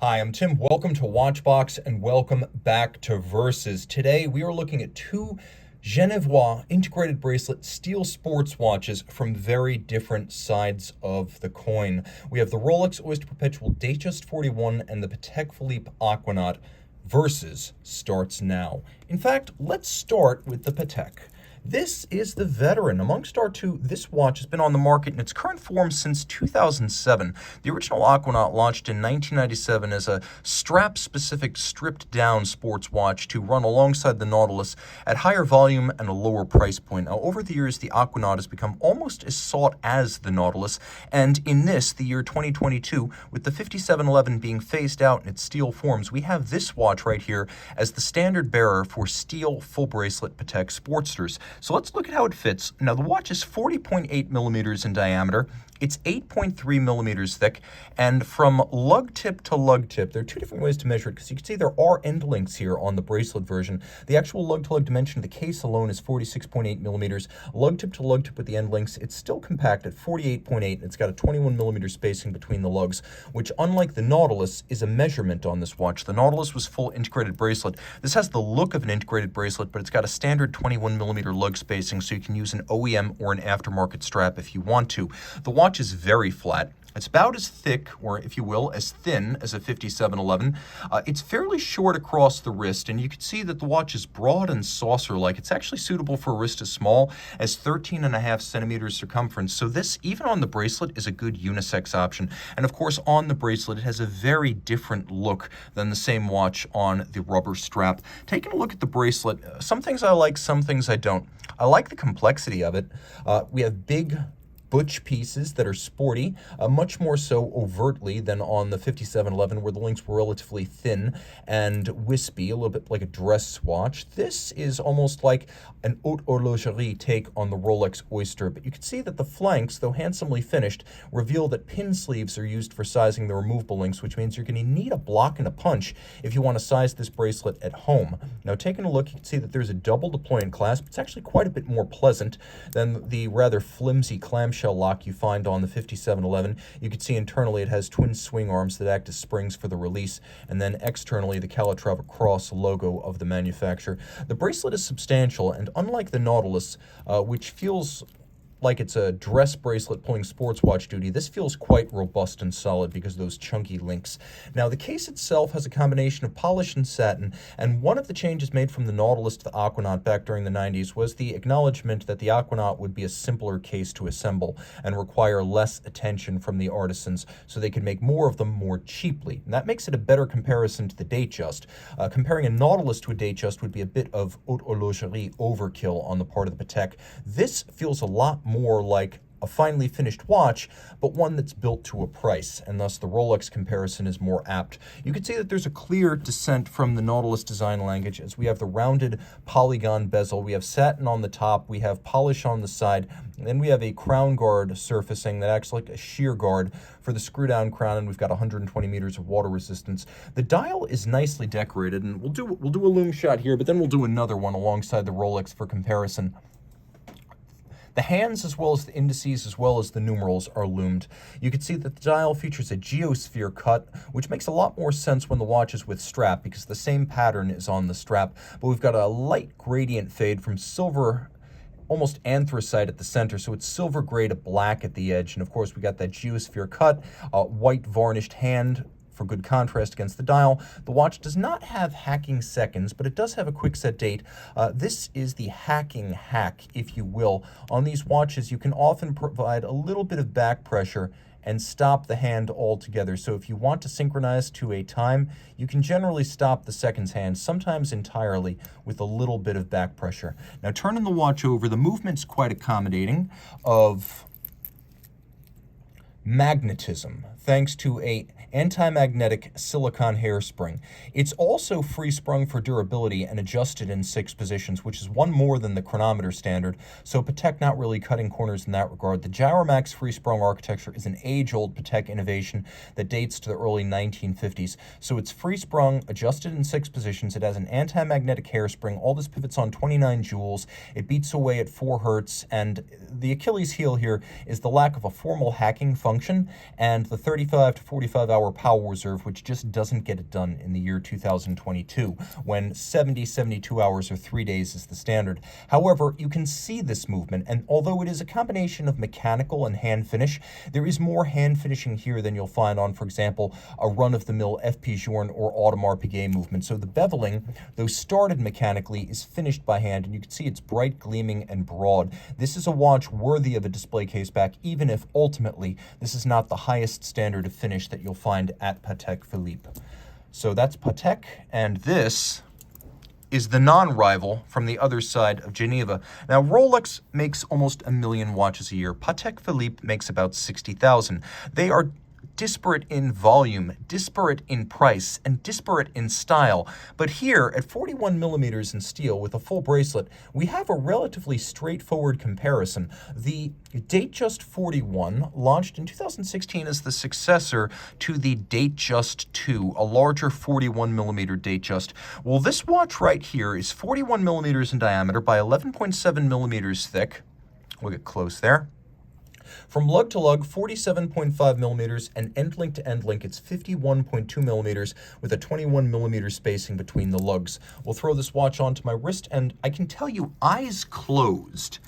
Hi, I'm Tim. Welcome to Watchbox and welcome back to Versus. Today we are looking at two Genevois integrated bracelet steel sports watches from very different sides of the coin. We have the Rolex Oyster Perpetual Datejust 41 and the Patek Philippe Aquanaut. Versus starts now. In fact, let's start with the Patek. This is the veteran. Amongst our two, this watch has been on the market in its current form since 2007. The original Aquanaut launched in 1997 as a strap-specific, stripped-down sports watch to run alongside the Nautilus at higher volume and a lower price point. Now, over the years, the Aquanaut has become almost as sought as the Nautilus, and in this, the year 2022, with the 5711 being phased out in its steel forms, we have this watch right here as the standard bearer for steel full-bracelet Patek Sportsters. So let's look at how it fits. Now, the watch is 40.8 millimeters in diameter. It's 8.3 millimeters thick, and from lug tip to lug tip, there are two different ways to measure it, because you can see there are end links here on the bracelet version. The actual lug to lug dimension of the case alone is 46.8 millimeters. Lug tip to lug tip with the end links, it's still compact at 48.8. It's got a 21 millimeter spacing between the lugs, which, unlike the Nautilus, is a measurement on this watch. The Nautilus was full integrated bracelet. This has the look of an integrated bracelet, but it's got a standard 21 millimeter lug spacing, so you can use an OEM or an aftermarket strap if you want to. The watch is very flat. It's about as thick, or if you will, as thin as a 5711. It's fairly short across the wrist, and you can see that the watch is broad and saucer-like. It's actually suitable for a wrist as small as 13.5 centimeters circumference. So this, even on the bracelet, is a good unisex option. And of course, on the bracelet, it has a very different look than the same watch on the rubber strap. Taking a look at the bracelet, some things I like, some things I don't. I like the complexity of it. We have big butch pieces that are sporty, much more so overtly than on the 5711, where the links were relatively thin and wispy, a little bit like a dress watch. This is almost like an haute horlogerie take on the Rolex Oyster, but you can see that the flanks, though handsomely finished, reveal that pin sleeves are used for sizing the removable links, which means you're going to need a block and a punch if you want to size this bracelet at home. Now, taking a look, you can see that there's a double deploying clasp. It's actually quite a bit more pleasant than the rather flimsy clamshell lock you find on the 5711. You can see internally it has twin swing arms that act as springs for the release, and then externally the Calatrava cross logo of the manufacturer. The bracelet is substantial, and unlike the Nautilus, which feels like it's a dress bracelet pulling sports watch duty, this feels quite robust and solid because of those chunky links. Now, the case itself has a combination of polish and satin, and one of the changes made from the Nautilus to the Aquanaut back during the 90s was the acknowledgement that the Aquanaut would be a simpler case to assemble and require less attention from the artisans, so they could make more of them more cheaply. And that makes it a better comparison to the Datejust. Comparing a Nautilus to a Datejust would be a bit of haute horlogerie overkill on the part of the Patek. This feels a lot more like a finely finished watch, but one that's built to a price, and thus the Rolex comparison is more apt. You can see that there's a clear descent from the Nautilus design language, as we have the rounded polygon bezel, we have satin on the top, we have polish on the side, and then we have a crown guard surfacing that acts like a shear guard for the screw-down crown, and we've got 120 meters of water resistance. The dial is nicely decorated, and we'll do a lume shot here, but then we'll do another one alongside the Rolex for comparison. The hands, as well as the indices, as well as the numerals, are loomed. You can see that the dial features a geosphere cut, which makes a lot more sense when the watch is with strap, because the same pattern is on the strap. But we've got a light gradient fade from silver, almost anthracite at the center, so it's silver gray to black at the edge. And of course, we got that geosphere cut, white varnished hand for good contrast against the dial. The watch does not have hacking seconds, but it does have a quick set date. This is the hacking hack, if you will. On these watches, you can often provide a little bit of back pressure and stop the hand altogether. So if you want to synchronize to a time, you can generally stop the seconds hand, sometimes entirely, with a little bit of back pressure. Now, turning the watch over, the movement's quite accommodating of magnetism, thanks to a anti-magnetic silicone hairspring. It's also free-sprung for durability and adjusted in 6 positions, which is one more than the chronometer standard, so Patek not really cutting corners in that regard. The Gyromax free-sprung architecture is an age-old Patek innovation that dates to the early 1950s. So it's free-sprung, adjusted in 6 positions. It has an anti-magnetic hairspring. All this pivots on 29 jewels. It beats away at 4 hertz, and the Achilles heel here is the lack of a formal hacking function and the 35 to 45 hour 72-hour power reserve, which just doesn't get it done in the year 2022, when 72 hours or 3 days is the standard. However, you can see this movement, and although it is a combination of mechanical and hand finish, there is more hand finishing here than you'll find on, for example, a run-of-the-mill FP Journe or Audemars Piguet movement. So the beveling, though started mechanically, is finished by hand, and you can see it's bright, gleaming, and broad. This is a watch worthy of a display case back, even if ultimately this is not the highest standard of finish that you'll find at Patek Philippe. So that's Patek, and this is the non-rival from the other side of Geneva. Now, Rolex makes almost 1 million watches a year. Patek Philippe makes about 60,000. They are disparate in volume, disparate in price, and disparate in style. But here, at 41 millimeters in steel with a full bracelet, we have a relatively straightforward comparison. The Datejust 41 launched in 2016 as the successor to the Datejust 2, a larger 41 millimeter Datejust. Well, this watch right here is 41 millimeters in diameter by 11.7 millimeters thick. We'll get close there. From lug to lug, 47.5 millimeters, and end link to end link, it's 51.2 millimeters with a 21 millimeter spacing between the lugs. We'll throw this watch onto my wrist, and I can tell you, eyes closed,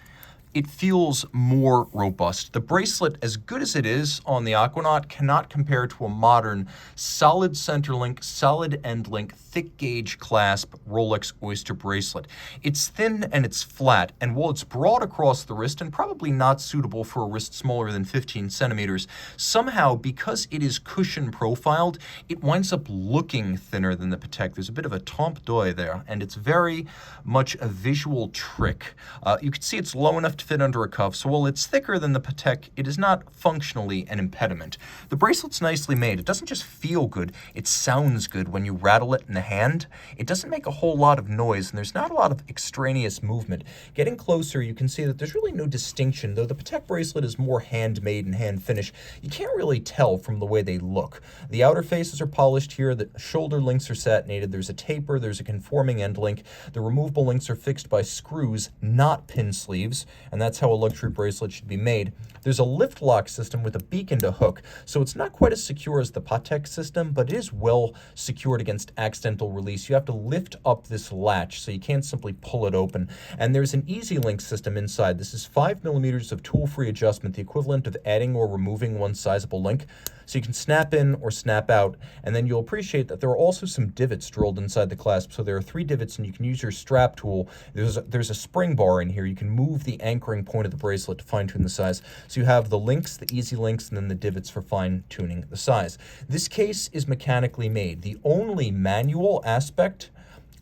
it feels more robust. The bracelet, as good as it is on the Aquanaut, cannot compare to a modern solid center link, solid end link, thick gauge clasp Rolex Oyster bracelet. It's thin and it's flat, and while it's broad across the wrist and probably not suitable for a wrist smaller than 15 centimeters, somehow, because it is cushion profiled, it winds up looking thinner than the Patek. There's a bit of a trompe l'oeil there, and it's very much a visual trick. You can see it's low enough to fit under a cuff, so while it's thicker than the Patek, it is not functionally an impediment. The bracelet's nicely made. It doesn't just feel good, it sounds good when you rattle it in the hand. It doesn't make a whole lot of noise, and there's not a lot of extraneous movement. Getting closer, you can see that there's really no distinction. Though the Patek bracelet is more handmade and hand finished, you can't really tell from the way they look. The outer faces are polished here, the shoulder links are satinated, there's a taper, there's a conforming end link, the removable links are fixed by screws, not pin sleeves, and that's how a luxury bracelet should be made. There's a lift lock system with a beak and a hook, so it's not quite as secure as the Patek system, but it is well secured against accidental release. You have to lift up this latch, so you can't simply pull it open. And there's an easy link system inside. This is 5 millimeters of tool-free adjustment, the equivalent of adding or removing one sizable link. So you can snap in or snap out, and then you'll appreciate that there are also some divots drilled inside the clasp. So there are 3 divots, and you can use your strap tool. There's a spring bar in here. You can move the anchoring point of the bracelet to fine-tune the size. So you have the links, the easy links, and then the divots for fine-tuning the size. This case is mechanically made. The only manual aspect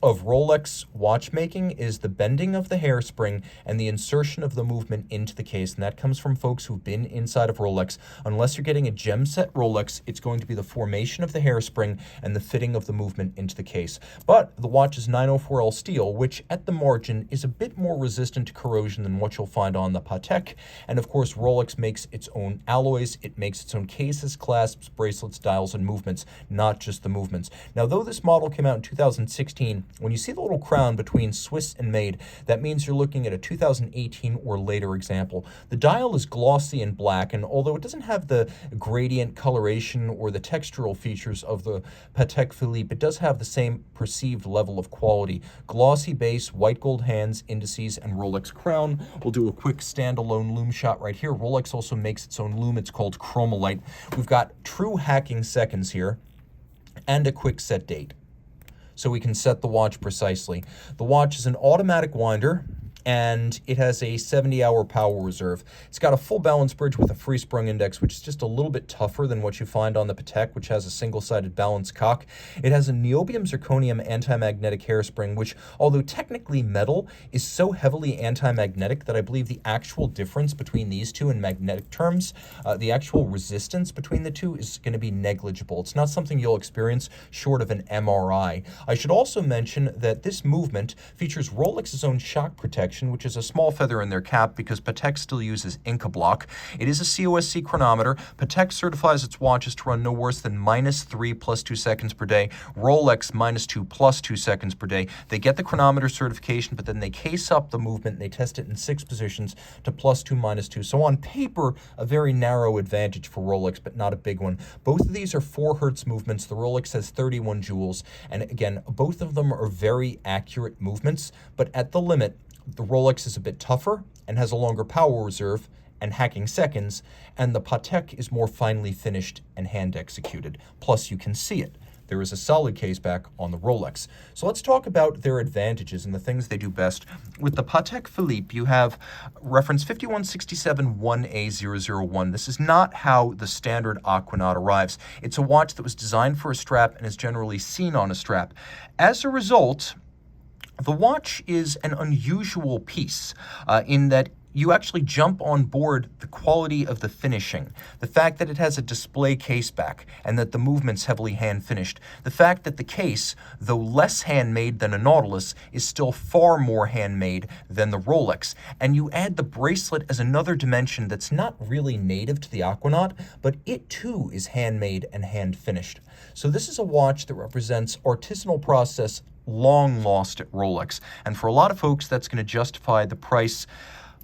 of Rolex watchmaking is the bending of the hairspring and the insertion of the movement into the case, and that comes from folks who've been inside of Rolex. Unless you're getting a gem set Rolex, it's going to be the formation of the hairspring and the fitting of the movement into the case. But the watch is 904L steel, which at the margin is a bit more resistant to corrosion than what you'll find on the Patek. And of course, Rolex makes its own alloys, it makes its own cases, clasps, bracelets, dials, and movements, not just the movements. Now, though this model came out in 2016, when you see the little crown between Swiss and made, that means you're looking at a 2018 or later example. The dial is glossy and black, and although it doesn't have the gradient coloration or the textural features of the Patek Philippe, it does have the same perceived level of quality. Glossy base, white gold hands, indices, and Rolex crown. We'll do a quick standalone lume shot right here. Rolex also makes its own lume. It's called Chromolite. We've got true hacking seconds here and a quick set date, so we can set the watch precisely. The watch is an automatic winder, and it has a 70-hour power reserve. It's got a full balance bridge with a free sprung index, which is just a little bit tougher than what you find on the Patek, which has a single-sided balance cock. It has a niobium zirconium anti-magnetic hairspring, which, although technically metal, is so heavily anti-magnetic that I believe the actual difference between these two in magnetic terms, the actual resistance between the two, is going to be negligible. It's not something you'll experience short of an MRI. I should also mention that this movement features Rolex's own shock protection, protection, which is a small feather in their cap because Patek still uses Inca block. It is a COSC chronometer. Patek certifies its watches to run no worse than -3 + 2 seconds per day. Rolex -2 + 2 seconds per day. They get the chronometer certification, but then they case up the movement and they test it in 6 positions to +2, -2. So on paper, a very narrow advantage for Rolex, but not a big one. Both of these are 4 Hertz movements. The Rolex has 31 joules. And again, both of them are very accurate movements, but at the limit, the Rolex is a bit tougher and has a longer power reserve and hacking seconds, and the Patek is more finely finished and hand executed. Plus, you can see it. There is a solid case back on the Rolex. So let's talk about their advantages and the things they do best. With the Patek Philippe, you have reference 51671A001. This is not how the standard Aquanaut arrives. It's a watch that was designed for a strap and is generally seen on a strap. As a result, the watch is an unusual piece in that you actually jump on board the quality of the finishing, the fact that it has a display case back and that the movement's heavily hand finished, the fact that the case, though less handmade than a Nautilus, is still far more handmade than the Rolex. And you add the bracelet as another dimension that's not really native to the Aquanaut, but it too is handmade and hand finished. So this is a watch that represents artisanal process long lost at Rolex. And for a lot of folks, that's going to justify the price,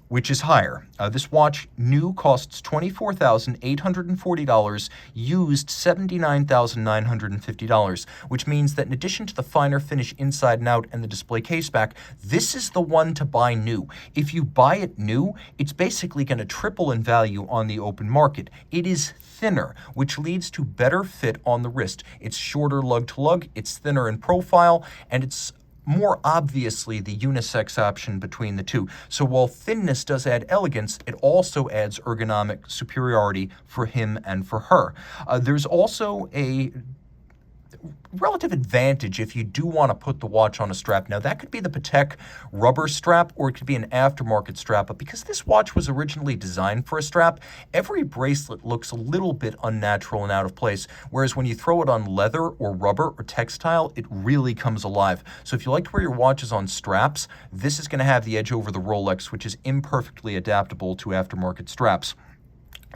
which is higher. This watch new costs $24,840, used $79,950, which means that in addition to the finer finish inside and out and the display case back, this is the one to buy new. If you buy it new, it's basically going to triple in value on the open market. It is thinner, which leads to better fit on the wrist. It's shorter lug-to-lug, it's thinner in profile, and it's more obviously the unisex option between the two. So while thinness does add elegance, it also adds ergonomic superiority for him and for her. There's also a relative advantage if you do want to put the watch on a strap. Now, that could be the Patek rubber strap, or it could be an aftermarket strap, but because this watch was originally designed for a strap, every bracelet looks a little bit unnatural and out of place, whereas when you throw it on leather or rubber or textile, it really comes alive. So if you like to wear your watches on straps, this is going to have the edge over the Rolex, which is imperfectly adaptable to aftermarket straps.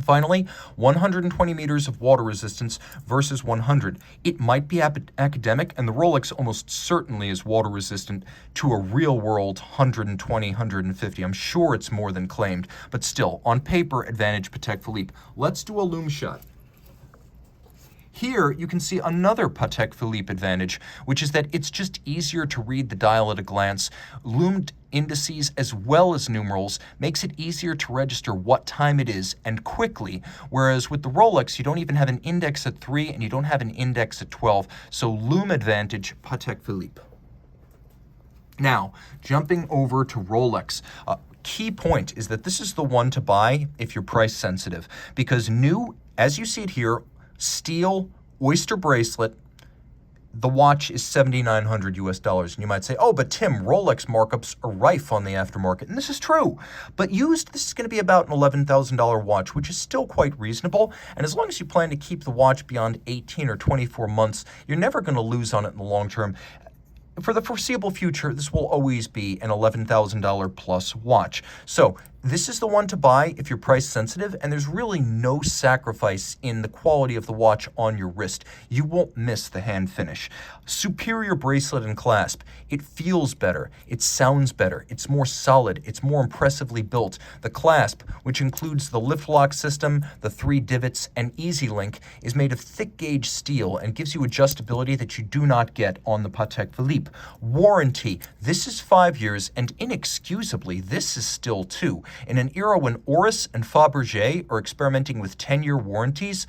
Finally, 120 meters of water resistance versus 100. It might be academic, and the Rolex almost certainly is water resistant to a real-world 120, 150. I'm sure it's more than claimed, but still, on paper, advantage Patek Philippe. Let's do a loom shot. Here, you can see another Patek Philippe advantage, which is that it's just easier to read the dial at a glance. Loomed indices as well as numerals makes it easier to register what time it is and quickly, whereas with the Rolex, you don't even have an index at 3 and you don't have an index at 12. So loom advantage, Patek Philippe. Now, jumping over to Rolex. Key point is that this is the one to buy if you're price sensitive, because new, as you see it here, steel Oyster bracelet, the watch is $7,900 US. And you might say, oh, but Tim, Rolex markups are rife on the aftermarket. And this is true. But used, this is going to be about an $11,000 watch, which is still quite reasonable. And as long as you plan to keep the watch beyond 18 or 24 months, you're never going to lose on it in the long term. For the foreseeable future, this will always be an $11,000 plus watch. So this is the one to buy if you're price sensitive, and there's really no sacrifice in the quality of the watch on your wrist. You won't miss the hand finish. Superior bracelet and clasp. It feels better. It sounds better. It's more solid. It's more impressively built. The clasp, which includes the lift lock system, the 3 divots, and Easy Link, is made of thick gauge steel and gives you adjustability that you do not get on the Patek Philippe. Warranty. This is 5 years, and inexcusably, this is still 2. In an era when Oris and Fabergé are experimenting with 10-year warranties,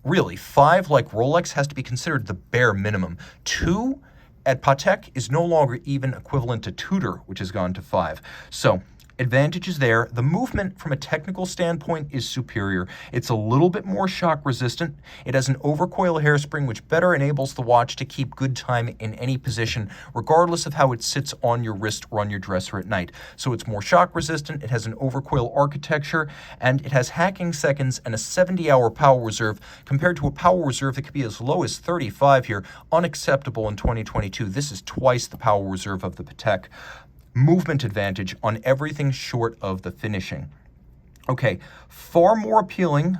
really, 5 like Rolex has to be considered the bare minimum. 2 at Patek is no longer even equivalent to Tudor, which has gone to 5. So advantages there. The movement from a technical standpoint is superior. It's a little bit more shock resistant. It has an overcoil hairspring, which better enables the watch to keep good time in any position, regardless of how it sits on your wrist or on your dresser at night. So it's more shock resistant. It has an overcoil architecture, and it has hacking seconds and a 70-hour power reserve compared to a power reserve that could be as low as 35 here. Unacceptable in 2022. This is twice the power reserve of the Patek. movement advantage on everything short of the finishing. Okay, far more appealing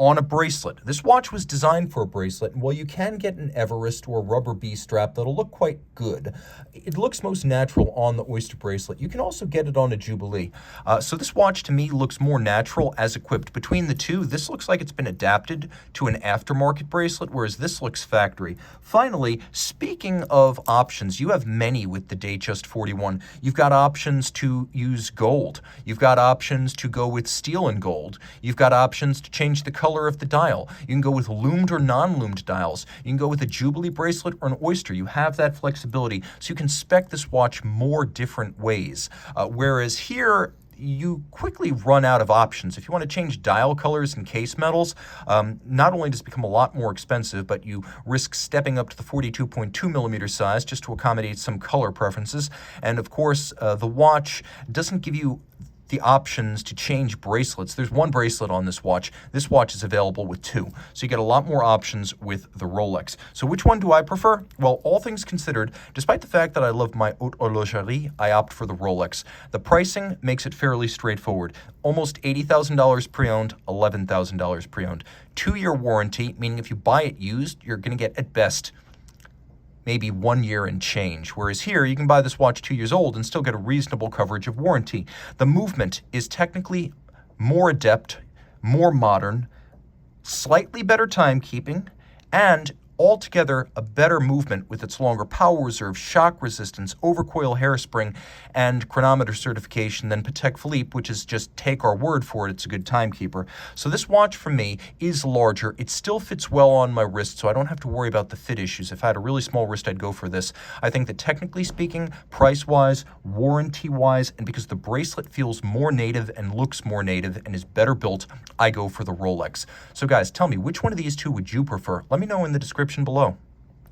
on a bracelet. This watch was designed for a bracelet, and while you can get an Everest or a rubber B strap that'll look quite good, it looks most natural on the Oyster bracelet. You can also get it on a Jubilee. So this watch to me looks more natural as equipped. Between the two, this looks like it's been adapted to an aftermarket bracelet, whereas this looks factory. Finally, speaking of options, you have many with the Datejust 41. You've got options to use gold. You've got options to go with steel and gold. You've got options to change the color of the dial. You can go with loomed or non-loomed dials. You can go with a Jubilee bracelet or an Oyster. You have that flexibility, so you can spec this watch more different ways. Whereas here, you quickly run out of options. If you want to change dial colors and case metals, not only does it become a lot more expensive, but you risk stepping up to the 42.2 millimeter size just to accommodate some color preferences. And of course, the watch doesn't give you the options to change bracelets. There's one bracelet on this watch. This watch is available with two. So you get a lot more options with the Rolex. So which one do I prefer? Well, all things considered, despite the fact that I love my haute horlogerie, I opt for the Rolex. The pricing makes it fairly straightforward. Almost $80,000 pre-owned, $11,000 pre-owned. 2-year warranty, meaning if you buy it used, you're going to get at best maybe 1 year and change, whereas here you can buy this watch 2 years old and still get a reasonable coverage of warranty. The movement is technically more adept, more modern, slightly better timekeeping, and altogether a better movement with its longer power reserve, shock resistance, overcoil hairspring, and chronometer certification than Patek Philippe, which is just take our word for it, it's a good timekeeper. So this watch for me is larger. It still fits well on my wrist, so I don't have to worry about the fit issues. If I had a really small wrist, I'd go for this. I think that technically speaking, price-wise, warranty-wise, and because the bracelet feels more native and looks more native and is better built, I go for the Rolex. So guys, tell me, which one of these two would you prefer? Let me know in the description below.